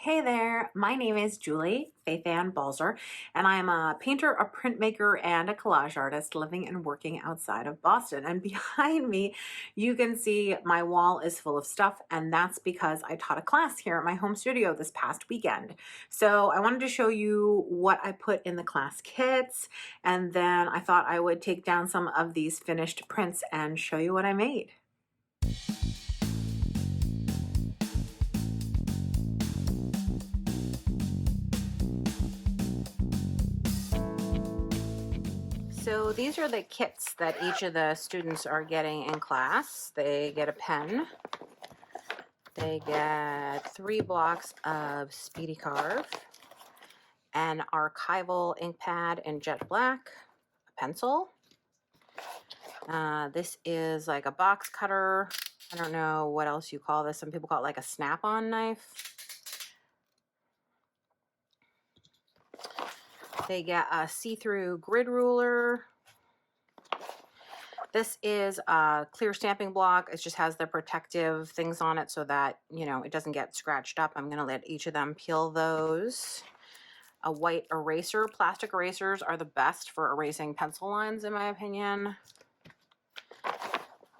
Hey there, my name is Julie Fei-Fan Balzer, and I'm a painter, a printmaker, and a collage artist living and working outside of Boston. And behind me, you can see my wall is full of stuff, and that's because I taught a class here at my home studio this past weekend. So I wanted to show you what I put in the class kits, and then I thought I would take down some of these finished prints and show you what I made. So these are the kits that each of the students are getting in class. They get a pen, they get 3 blocks of Speedy Carve, an archival ink pad in jet black, a pencil. This is like a box cutter. I don't know what else you call this. Some people call it like a snap-on knife. They get a see-through grid ruler. This is a clear stamping block. It just has the protective things on it so that, it doesn't get scratched up. I'm going to let each of them peel those. A white eraser. Plastic erasers are the best for erasing pencil lines, in my opinion.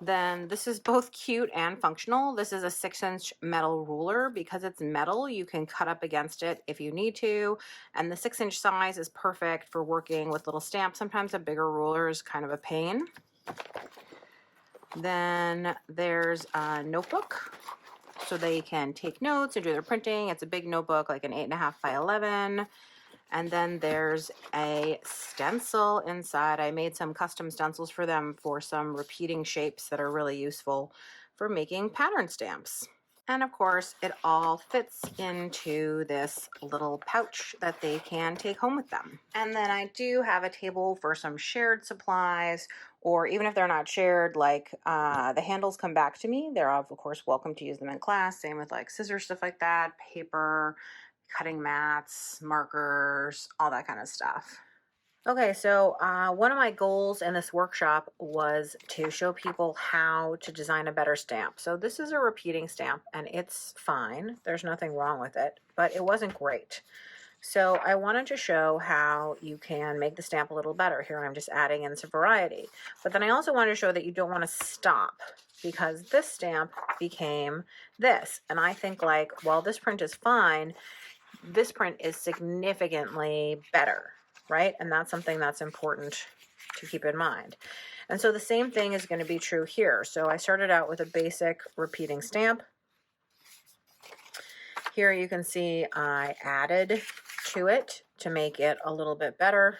Then this is both cute and functional. This is a 6-inch metal ruler. Because it's metal, you can cut up against it if you need to. And the 6-inch size is perfect for working with little stamps. Sometimes a bigger ruler is kind of a pain. Then there's a notebook, so they can take notes and do their printing. It's a big notebook, like an 8.5 by 11. And then there's a stencil inside. I made some custom stencils for them for some repeating shapes that are really useful for making pattern stamps. And of course, it all fits into this little pouch that they can take home with them. And then I do have a table for some shared supplies, or even if they're not shared, like the handles come back to me. They're of course welcome to use them in class. Same with like scissors, stuff like that, paper, cutting mats, markers, all that kind of stuff. Okay, so one of my goals in this workshop was to show people how to design a better stamp. So this is a repeating stamp, and it's fine. There's nothing wrong with it, but it wasn't great. So I wanted to show how you can make the stamp a little better. Here I'm just adding in some variety. But then I also wanted to show that you don't want to stop, because this stamp became this. And I think, like, while this print is fine, this print is significantly better, right? And that's something that's important to keep in mind. And so the same thing is going to be true here. So I started out with a basic repeating stamp. Here you can see I added to it to make it a little bit better.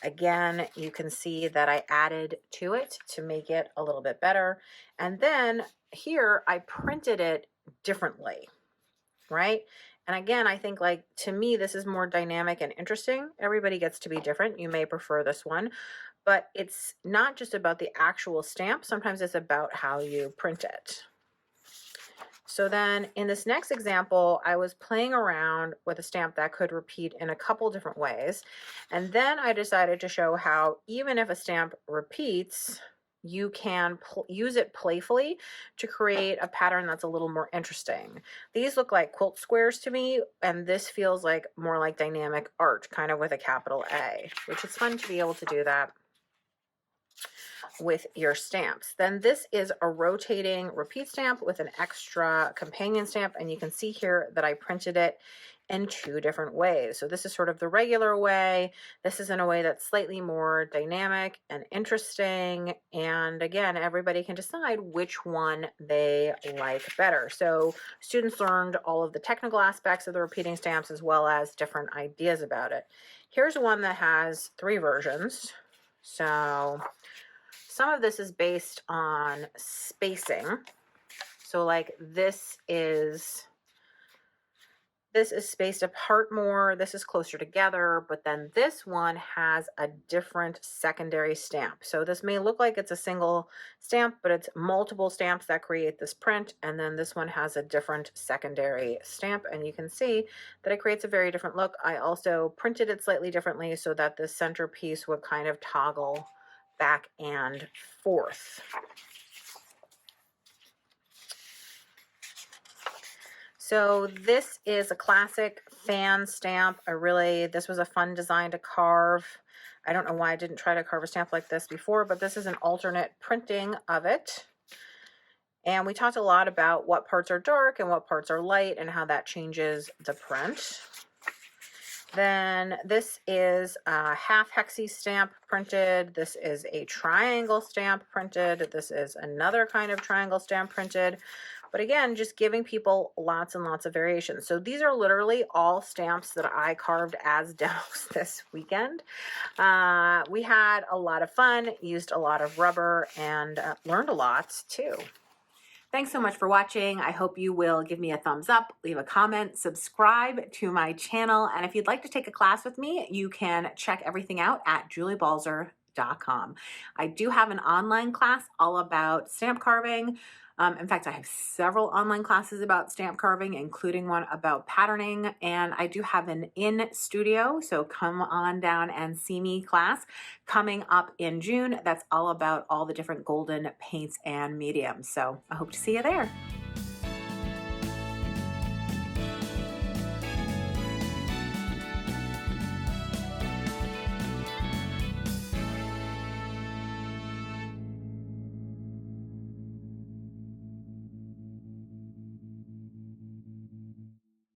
Again, you can see that I added to it to make it a little bit better. And then here I printed it differently, right? And again, I think, like, to me, this is more dynamic and interesting. Everybody gets to be different. You may prefer this one, but it's not just about the actual stamp. Sometimes it's about how you print it. So then in this next example, I was playing around with a stamp that could repeat in a couple different ways. And then I decided to show how even if a stamp repeats, you can use it playfully to create a pattern that's a little more interesting. These look like quilt squares to me, and this feels like more like dynamic art, kind of with a capital A, which is fun to be able to do that with your stamps. Then this is a rotating repeat stamp with an extra companion stamp, and you can see here that I printed it in 2 different ways. So this is sort of the regular way. This is in a way that's slightly more dynamic and interesting. And again, everybody can decide which one they like better. So students learned all of the technical aspects of the repeating stamps as well as different ideas about it. Here's one that has 3 versions. So some of this is based on spacing. So like this is spaced apart more, this is closer together, but then this one has a different secondary stamp. So this may look like it's a single stamp, but it's multiple stamps that create this print, and then this one has a different secondary stamp, and you can see that it creates a very different look. I also printed it slightly differently so that the centerpiece would kind of toggle back and forth. So this is a classic fan stamp. This was a fun design to carve. I don't know why I didn't try to carve a stamp like this before, but this is an alternate printing of it. And we talked a lot about what parts are dark and what parts are light and how that changes the print. Then this is a half hexie stamp printed. This is a triangle stamp printed. This is another kind of triangle stamp printed. But again, just giving people lots and lots of variations. So these are literally all stamps that I carved as demos this weekend. We had a lot of fun, used a lot of rubber, and learned a lot too. Thanks so much for watching. I hope you will give me a thumbs up, leave a comment, subscribe to my channel, and if you'd like to take a class with me, you can check everything out at juliebalzer.com. I do have an online class all about stamp carving. In fact, I have several online classes about stamp carving, including one about patterning, and I do have an in-studio, so come on down and see me class coming up in June. That's all about all the different golden paints and mediums. So I hope to see you there.